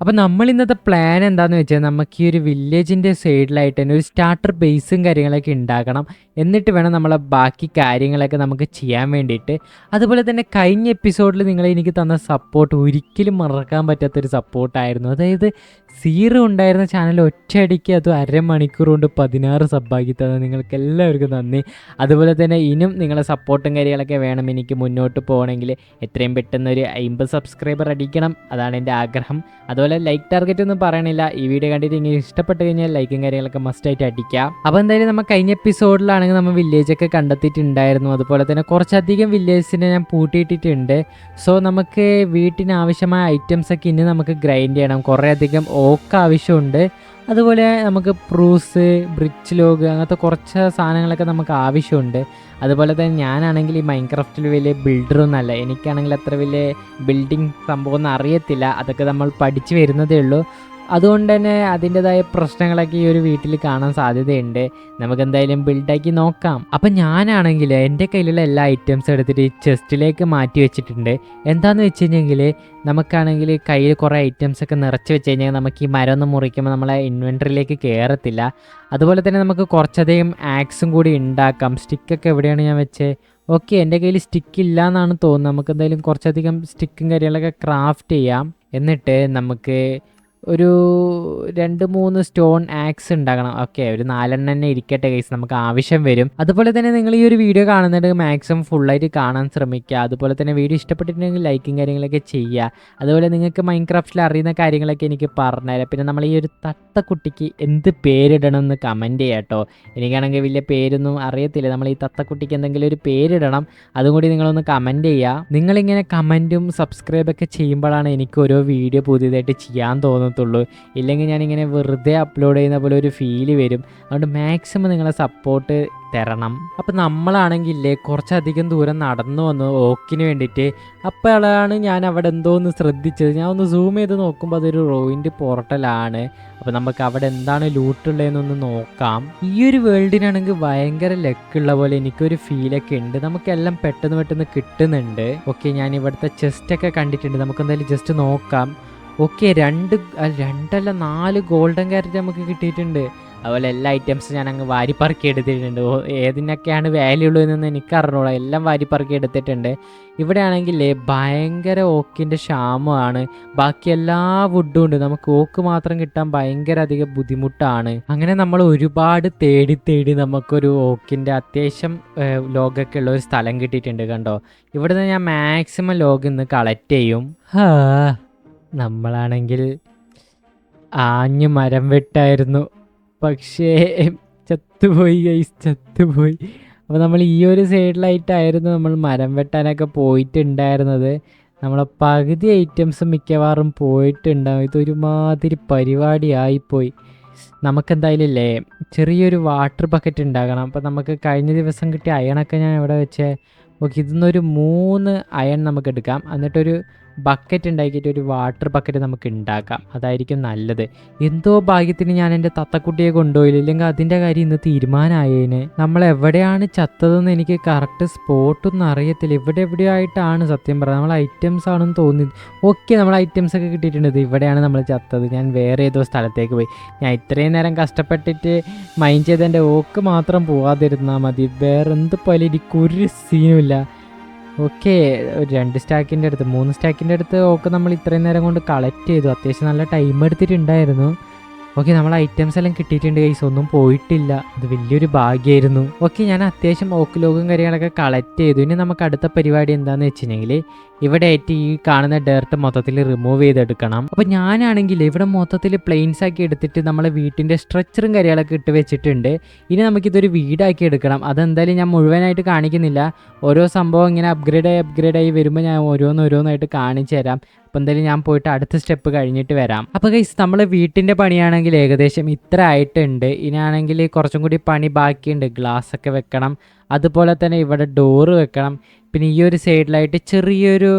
അപ്പോൾ നമ്മൾ ഇന്നത്തെ പ്ലാൻ എന്താണെന്ന് വെച്ചാൽ നമുക്ക് ഈ ഒരു വില്ലേജിൻ്റെ സൈഡിലായിട്ട് തന്നെ ഒരു സ്റ്റാർട്ടർ ബേസും കാര്യങ്ങളൊക്കെ ഉണ്ടാക്കണം. എന്നിട്ട് വേണം നമ്മളെ ബാക്കി കാര്യങ്ങളൊക്കെ നമുക്ക് ചെയ്യാൻ വേണ്ടിയിട്ട്. അതുപോലെ തന്നെ കഴിഞ്ഞ എപ്പിസോഡിൽ നിങ്ങൾ എനിക്ക് തന്ന സപ്പോർട്ട് ഒരിക്കലും മറക്കാൻ പറ്റാത്തൊരു സപ്പോർട്ടായിരുന്നു. അതായത് സീറോ ഉണ്ടായിരുന്ന ചാനൽ ഒറ്റയടിക്ക് അത് അരമണിക്കൂർ കൊണ്ട് 16 സബ്ബാക്കി തന്ന നിങ്ങൾക്ക് എല്ലാവർക്കും നന്ദി. അതുപോലെ തന്നെ ഇനിയും നിങ്ങളെ സപ്പോർട്ടും കാര്യങ്ങളൊക്കെ വേണം എനിക്ക് മുന്നോട്ട് പോകണമെങ്കിൽ. എത്രയും പെട്ടെന്ന് ഒരു 50 സബ്സ്ക്രൈബർ അടിക്കണം, അതാണ് എൻ്റെ ആഗ്രഹം. അതുപോലെ ലൈക്ക് ടാർഗറ്റ് ഒന്നും പറയണില്ല. ഈ വീഡിയോ കണ്ടിട്ട് ഇങ്ങനെ ഇഷ്ടപ്പെട്ട് കഴിഞ്ഞാൽ ലൈക്കും കാര്യങ്ങളൊക്കെ മസ്റ്റായിട്ട് അടിക്കാം. അപ്പോൾ എന്തായാലും നമ്മൾ കഴിഞ്ഞ എപ്പിസോഡിലാണെങ്കിൽ നമ്മൾ വില്ലേജൊക്കെ കണ്ടെത്തിയിട്ടുണ്ടായിരുന്നു. അതുപോലെ തന്നെ കുറച്ചധികം വില്ലേജിനെ ഞാൻ പൂട്ടിയിട്ടിട്ടുണ്ട്. സോ നമുക്ക് വീട്ടിന് ആവശ്യമായ ഐറ്റംസ് ഒക്കെ ഇനി നമുക്ക് ഗ്രൈൻഡ് ചെയ്യണം. കുറേ അധികം ഓക്ക് ആവശ്യമുണ്ട്. അതുപോലെ നമുക്ക് പ്രൂസ്, ബ്രിഡ്ജ് ലോഗ്, അങ്ങനത്തെ കുറച്ച് സാധനങ്ങളൊക്കെ നമുക്ക് ആവശ്യമുണ്ട്. അതുപോലെ തന്നെ ഞാനാണെങ്കിൽ ഈ മൈൻക്രാഫ്റ്റിൽ വലിയ ബിൽഡറൊന്നുമല്ല. എനിക്കാണെങ്കിൽ അത്ര വലിയ ബിൽഡിംഗ് സംഭവമൊന്നും അറിയത്തില്ല. അതൊക്കെ നമ്മൾ പഠിച്ചു വരുന്നതേ ഉള്ളൂ. അതുകൊണ്ട് തന്നെ അതിൻ്റെതായ പ്രശ്നങ്ങളൊക്കെ ഈ ഒരു വീട്ടിൽ കാണാൻ സാധ്യതയുണ്ട്. നമുക്ക് എന്തായാലും ബിൽഡാക്കി നോക്കാം. അപ്പം ഞാനാണെങ്കിൽ എൻ്റെ കയ്യിലുള്ള എല്ലാ ഐറ്റംസും എടുത്തിട്ട് ഈ ചെസ്റ്റിലേക്ക് മാറ്റി വെച്ചിട്ടുണ്ട്. എന്താണെന്ന് വെച്ച് കഴിഞ്ഞെങ്കിൽ നമുക്കാണെങ്കിൽ കയ്യിൽ കുറേ ഐറ്റംസ് ഒക്കെ നിറച്ച് വെച്ച് കഴിഞ്ഞാൽ നമുക്ക് ഈ മരം ഒന്ന് മുറിക്കുമ്പോൾ നമ്മളെ ഇൻവെൻറ്ററിയിലേക്ക് കയറത്തില്ല. അതുപോലെ തന്നെ നമുക്ക് കുറച്ചധികം ആക്സും കൂടി ഉണ്ടാക്കാം. സ്റ്റിക്കൊക്കെ എവിടെയാണ് ഞാൻ വെച്ചത്? ഓക്കെ, എൻ്റെ കയ്യിൽ സ്റ്റിക്ക് ഇല്ല എന്നാണ് തോന്നുന്നത്. നമുക്ക് എന്തായാലും കുറച്ചധികം സ്റ്റിക്കും കാര്യങ്ങളൊക്കെ ക്രാഫ്റ്റ് ചെയ്യാം. എന്നിട്ട് നമുക്ക് ഒരു 2-3 സ്റ്റോൺ ആക്സ് ഉണ്ടാക്കണം. ഓക്കെ, ഒരു 4 തന്നെ ഇരിക്കട്ടെ ഗൈസ്, നമുക്ക് ആവശ്യം വരും. അതുപോലെ തന്നെ നിങ്ങൾ ഈ ഒരു വീഡിയോ കാണുന്നുണ്ട് മാക്സിമം ഫുള്ളായിട്ട് കാണാൻ ശ്രമിക്കുക. അതുപോലെ തന്നെ വീഡിയോ ഇഷ്ടപ്പെട്ടിട്ടുണ്ടെങ്കിൽ ലൈക്കും കാര്യങ്ങളൊക്കെ ചെയ്യുക. അതുപോലെ നിങ്ങൾക്ക് മൈൻക്രാഫ്റ്റിൽ അറിയുന്ന കാര്യങ്ങളൊക്കെ എനിക്ക് പറഞ്ഞുതരാം. പിന്നെ നമ്മൾ ഈ ഒരു തത്തക്കുട്ടിക്ക് എന്ത് പേരിടണം എന്ന് കമൻറ്റ് ചെയ്യാം കേട്ടോ. എനിക്കാണെങ്കിൽ വലിയ പേരൊന്നും അറിയത്തില്ല. നമ്മൾ ഈ തത്തക്കുട്ടിക്ക് എന്തെങ്കിലും ഒരു പേരിടണം, അതും കൂടി നിങ്ങളൊന്ന് കമൻറ്റ് ചെയ്യുക. നിങ്ങളിങ്ങനെ കമൻറ്റും സബ്സ്ക്രൈബൊക്കെ ചെയ്യുമ്പോഴാണ് എനിക്ക് ഓരോ വീഡിയോ പുതിയതായിട്ട് ചെയ്യാൻ തോന്നുന്നത്. ഇല്ലെങ്കിൽ ഞാനിങ്ങനെ വെറുതെ അപ്ലോഡ് ചെയ്യുന്ന പോലെ ഒരു ഫീല് വരും. അതുകൊണ്ട് മാക്സിമം നിങ്ങളെ സപ്പോർട്ട് തരണം. അപ്പം നമ്മളാണെങ്കിലേ കുറച്ചധികം ദൂരം നടന്നു വന്നു ഓക്കിന് വേണ്ടിയിട്ട്. അപ്പോഴാണ് ഞാൻ അവിടെ എന്തോ ഒന്ന് ശ്രദ്ധിച്ചത്. ഞാൻ ഒന്ന് സൂം ചെയ്ത് നോക്കുമ്പോൾ അതൊരു റോയിൻ്റെ പോർട്ടലാണ്. അപ്പോൾ നമുക്ക് അവിടെ എന്താണ് ലൂട്ടുള്ളതെന്നൊന്ന് നോക്കാം. ഈ ഒരു വേൾഡിനാണെങ്കിൽ ഭയങ്കര ലക്കുള്ള പോലെ എനിക്കൊരു ഫീലൊക്കെ ഉണ്ട്. നമുക്കെല്ലാം പെട്ടെന്ന് കിട്ടുന്നുണ്ട്. ഓക്കെ, ഞാൻ ഇവിടുത്തെ ചെസ്റ്റൊക്കെ കണ്ടിട്ടുണ്ട്. നമുക്ക് എന്തായാലും ജസ്റ്റ് നോക്കാം. ഓക്കെ, 4 ഗോൾഡൻ ക്യാരറ്റ് നമുക്ക് കിട്ടിയിട്ടുണ്ട്. അതുപോലെ എല്ലാ ഐറ്റംസും ഞാൻ അങ്ങ് വാരിപ്പറക്കി എടുത്തിട്ടുണ്ട്. ഏതിനൊക്കെയാണ് വാല്യൂ ഉള്ളതെന്നൊന്നും എനിക്ക് അറിഞ്ഞൂടാ. എല്ലാം വാരിപ്പറക്കി എടുത്തിട്ടുണ്ട്. ഇവിടെ ആണെങ്കിൽ ഭയങ്കര ഓക്കിൻ്റെ ക്ഷാമമാണ്. ബാക്കി എല്ലാ വുഡും ഉണ്ട്. നമുക്ക് ഓക്ക് മാത്രം കിട്ടാൻ ഭയങ്കര അധികം ബുദ്ധിമുട്ടാണ്. അങ്ങനെ നമ്മൾ ഒരുപാട് തേടി നമുക്കൊരു ഓക്കിൻ്റെ അത്യാവശ്യം ലോഗൊക്കെ ഉള്ള ഒരു സ്ഥലം കിട്ടിയിട്ടുണ്ട്. കണ്ടോ, ഇവിടെ നിന്ന് ഞാൻ മാക്സിമം ലോഗ് ഇന്ന് കളക്ട് ചെയ്യും. നമ്മളാണെങ്കിൽ ആഞ്ഞ് മരം വെട്ടായിരുന്നു, പക്ഷേ ചത്തുപോയി ഗൈസ്, ചത്തുപോയി. അപ്പോൾ നമ്മൾ ഈ ഒരു സൈഡിലായിട്ടായിരുന്നു നമ്മൾ മരം വെട്ടാനൊക്കെ പോയിട്ടുണ്ടായിരുന്നത്. നമ്മളെ പകുതി ഐറ്റംസ് മിക്കവാറും പോയിട്ടുണ്ടാവും. ഇതൊരുമാതിരി പരിപാടിയായിപ്പോയി. നമുക്കെന്തായാലും ഇല്ലേ ചെറിയൊരു വാട്ടർ ബക്കറ്റ് ഉണ്ടാകണം. അപ്പോൾ നമുക്ക് കഴിഞ്ഞ ദിവസം കിട്ടിയ അയണൊക്കെ ഞാൻ ഇവിടെ വെച്ചേ. ഓക്കെ, ഇതിന്നൊരു 3 അയൺ നമുക്ക് എടുക്കാം. എന്നിട്ടൊരു ബക്കറ്റ് ഉണ്ടാക്കിയിട്ട് ഒരു വാട്ടർ ബക്കറ്റ് നമുക്ക് ഉണ്ടാക്കാം. അതായിരിക്കും നല്ലത്. എന്തോ ഭാഗ്യത്തിന് ഞാൻ എൻ്റെ തത്തക്കുട്ടിയെ കൊണ്ടുപോയില്ല, ഇല്ലെങ്കിൽ അതിൻ്റെ കാര്യം ഇന്ന് തീരുമാനമായേന്. നമ്മൾ എവിടെയാണ് ചത്തതെന്ന് എനിക്ക് കറക്റ്റ് സ്പോട്ടൊന്നും അറിയത്തില്ല. എവിടെയോ ആയിട്ടാണ് സത്യം പറഞ്ഞത്. നമ്മൾ ഐറ്റംസ് ആണെന്ന് തോന്നിയത്. ഓക്കെ, നമ്മൾ ഐറ്റംസ് ഒക്കെ കിട്ടിയിട്ടുണ്ട്. ഇവിടെയാണ് നമ്മൾ ചത്തത്. ഞാൻ വേറെ ഏതോ സ്ഥലത്തേക്ക് പോയി. ഞാൻ ഇത്രയും നേരം കഷ്ടപ്പെട്ടിട്ട് മൈൻഡ് ചെയ്ത് എൻ്റെ ഓക്ക് മാത്രം പോവാതിരുന്നാൽ മതി. വേറെ എന്ത് പോലെ എനിക്കൊരു സീനുമില്ല. ഓക്കെ, ഒരു 2 സ്റ്റാക്കിൻ്റെ അടുത്ത് 3 സ്റ്റാക്കിൻ്റെ അടുത്ത് ഓക്കെ നമ്മൾ ഇത്രയും നേരം കൊണ്ട് കളക്ട് ചെയ്തു. അത്യാവശ്യം നല്ല ടൈം എടുത്തിട്ടുണ്ടായിരുന്നു. ഓക്കെ, നമ്മൾ ഐറ്റംസ് എല്ലാം കിട്ടിയിട്ടുണ്ട് ഗൈസ്, ഒന്നും പോയിട്ടില്ല. അത് വലിയൊരു ഭാഗ്യമായിരുന്നു. ഓക്കെ, ഞാൻ അത്യാവശ്യം ഓക്ക് ലോഗും കാര്യങ്ങളൊക്കെ കളക്ട് ചെയ്തു. ഇനി നമുക്ക് അടുത്ത പരിപാടി എന്താണെന്ന് വെച്ചിട്ടുണ്ടെങ്കിൽ ഇവിടെ ആയിട്ട് ഈ കാണുന്ന ഡേർട്ട് മൊത്തത്തിൽ റിമൂവ് ചെയ്തെടുക്കണം. അപ്പോൾ ഞാനാണെങ്കിൽ ഇവിടെ മൊത്തത്തിൽ പ്ലെയിൻസ് ആക്കി എടുത്തിട്ട് നമ്മളെ വീട്ടിൻ്റെ സ്ട്രക്ചറും കാര്യങ്ങളൊക്കെ ഇട്ട് വെച്ചിട്ടുണ്ട്. ഇനി നമുക്കിതൊരു വീടാക്കി എടുക്കണം. അതെന്തായാലും ഞാൻ മുഴുവനായിട്ട് കാണിക്കുന്നില്ല. ഓരോ സംഭവം ഇങ്ങനെ അപ്ഗ്രേഡായി വരുമ്പോൾ ഞാൻ ഓരോന്നായിട്ട് കാണിച്ചു തരാം. അപ്പോൾ എന്തായാലും ഞാൻ പോയിട്ട് അടുത്ത സ്റ്റെപ്പ് കഴിഞ്ഞിട്ട് വരാം. അപ്പോൾ ഗൈസ്, നമ്മൾ വീട്ടിൻ്റെ പണിയാണെങ്കിൽ ഏകദേശം ഇത്ര ആയിട്ടുണ്ട്. ഇനിയാണെങ്കിൽ കുറച്ചും കൂടി പണി ബാക്കിയുണ്ട്. ഗ്ലാസ് ഒക്കെ വെക്കണം. അതുപോലെ തന്നെ ഇവിടെ ഡോറ് വെക്കണം. പിന്നെ ഈ ഒരു സൈഡിലായിട്ട് ചെറിയൊരു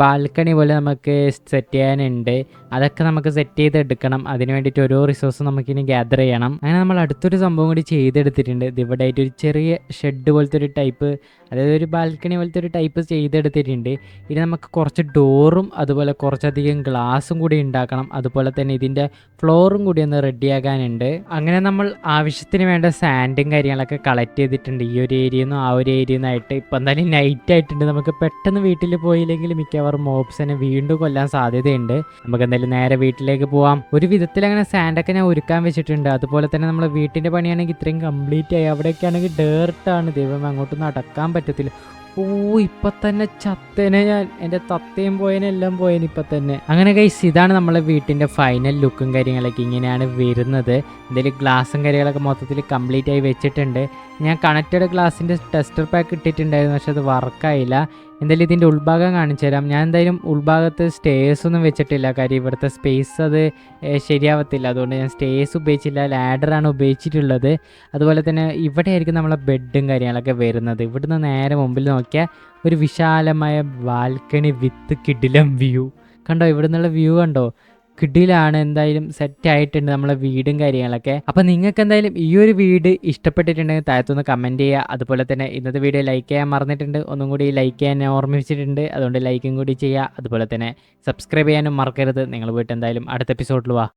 ബാൽക്കണി പോലെ നമുക്ക് സെറ്റ് ചെയ്യാനുണ്ട്. അതൊക്കെ നമുക്ക് സെറ്റ് ചെയ്തെടുക്കണം. അതിന് വേണ്ടിയിട്ട് ഓരോ റിസോഴ്സും നമുക്കിനി ഗ്യാദർ ചെയ്യണം. അങ്ങനെ നമ്മൾ അടുത്തൊരു സംഭവം കൂടി ചെയ്തെടുത്തിട്ടുണ്ട്. ഇത് ഇവിടെ ആയിട്ട് ഒരു ചെറിയ ഷെഡ് പോലത്തെ ഒരു ടൈപ്പ്, അതായത് ഒരു ബാൽക്കണി പോലത്തെ ഒരു ടൈപ്പ് ചെയ്തെടുത്തിട്ടുണ്ട്. ഇനി നമുക്ക് കുറച്ച് ഡോറും അതുപോലെ കുറച്ചധികം ഗ്ലാസും കൂടി ഉണ്ടാക്കണം. അതുപോലെ തന്നെ ഇതിൻ്റെ ഫ്ലോറും കൂടി ഒന്ന് റെഡിയാക്കാനുണ്ട്. അങ്ങനെ നമ്മൾ ആവശ്യത്തിന് വേണ്ട സാൻഡും കാര്യങ്ങളൊക്കെ കളക്ട് ചെയ്തിട്ടുണ്ട്. ഈ ഒരു ഏരിയയിൽ നിന്നും ആ ഒരു ഏരിയയിൽ നിന്നായിട്ട്. ഇപ്പം എന്തായാലും നൈറ്റ് ആയിട്ടുണ്ട്. നമുക്ക് പെട്ടെന്ന് വീട്ടിൽ പോയില്ലെങ്കിൽ മിക്കവാറും മോബ്സിനെ വീണ്ടും കൊല്ലാൻ സാധ്യതയുണ്ട്. നമുക്ക് എന്തായാലും നേരെ വീട്ടിലേക്ക് പോവാം. ഒരു വിധത്തിൽ അങ്ങനെ സാൻഡൊക്കെ ഞാൻ ഒരുക്കാൻ വെച്ചിട്ടുണ്ട്. അതുപോലെ തന്നെ നമ്മൾ വീട്ടിൻ്റെ പണിയാണെങ്കിൽ ഇത്രയും കംപ്ലീറ്റ് ആയി. അവിടെയൊക്കെ ആണെങ്കിൽ ഡേർട്ടാണ്. ദൈവം അങ്ങോട്ടൊന്നും അടക്കാൻ പറ്റത്തില്ല. ഓ, ഇപ്പം തന്നെ ചത്തേനെ ഞാൻ. എൻ്റെ തത്തയും പോയനെല്ലാം പോയേനെ ഇപ്പം തന്നെ. അങ്ങനെ ഗൈസ്, ഇതാണ് നമ്മളെ വീട്ടിൻ്റെ ഫൈനൽ ലുക്കും കാര്യങ്ങളൊക്കെ ഇങ്ങനെയാണ് വരുന്നത്. എന്തെങ്കിലും ഗ്ലാസും കാര്യങ്ങളൊക്കെ മൊത്തത്തിൽ കംപ്ലീറ്റ് ആയി വെച്ചിട്ടുണ്ട്. ഞാൻ കണക്റ്റഡ് ഗ്ലാസിൻ്റെ ടെസ്റ്റർ പാക്ക് ഇട്ടിട്ടുണ്ടായിരുന്നു, പക്ഷെ അത് വർക്കായില്ല. എന്തായാലും ഇതിൻ്റെ ഉൾഭാഗം കാണിച്ചു തരാം. ഞാൻ എന്തായാലും ഉൾഭാഗത്ത് സ്റ്റേഴ്സ് ഒന്നും വെച്ചിട്ടില്ല. കാര്യം ഇവിടുത്തെ സ്പേസ് അത് ശരിയാവത്തില്ല. അതുകൊണ്ട് ഞാൻ സ്റ്റേഴ്സ് ഉപയോഗിച്ചില്ല, ലാഡറാണ് ഉപയോഗിച്ചിട്ടുള്ളത്. അതുപോലെ തന്നെ ഇവിടെ ആയിരിക്കും നമ്മളെ ബെഡും കാര്യങ്ങളൊക്കെ വരുന്നത്. ഇവിടുന്ന് നേരെ മുമ്പിൽ നോക്കിയാൽ ഒരു വിശാലമായ ബാൽക്കണി വിത്ത് കിടിലം വ്യൂ കണ്ടോ. ഇവിടെ നിന്നുള്ള വ്യൂ കണ്ടോ, കിടിലാണ്. എന്തായാലും സെറ്റ് ആയിട്ടുണ്ട് നമ്മളെ വീടും കാര്യങ്ങളൊക്കെ. അപ്പം നിങ്ങൾക്ക് എന്തായാലും ഈ ഒരു വീട് ഇഷ്ടപ്പെട്ടിട്ടുണ്ടെങ്കിൽ താഴത്തൊന്ന് കമൻറ്റ് ചെയ്യുക. അതുപോലെ തന്നെ ഇന്നത്തെ വീഡിയോ ലൈക്ക് ചെയ്യാൻ മറന്നിട്ടുണ്ട്, ഒന്നും കൂടി ലൈക്ക് ചെയ്യാൻ ഓർമ്മിപ്പിച്ചിട്ടുണ്ട്. അതുകൊണ്ട് ലൈക്കും കൂടി ചെയ്യുക. അതുപോലെ തന്നെ സബ്സ്ക്രൈബ് ചെയ്യാനും മറക്കരുത്. നിങ്ങൾ പോയിട്ട് എന്തായാലും അടുത്ത എപ്പിസോഡിൽ വാ.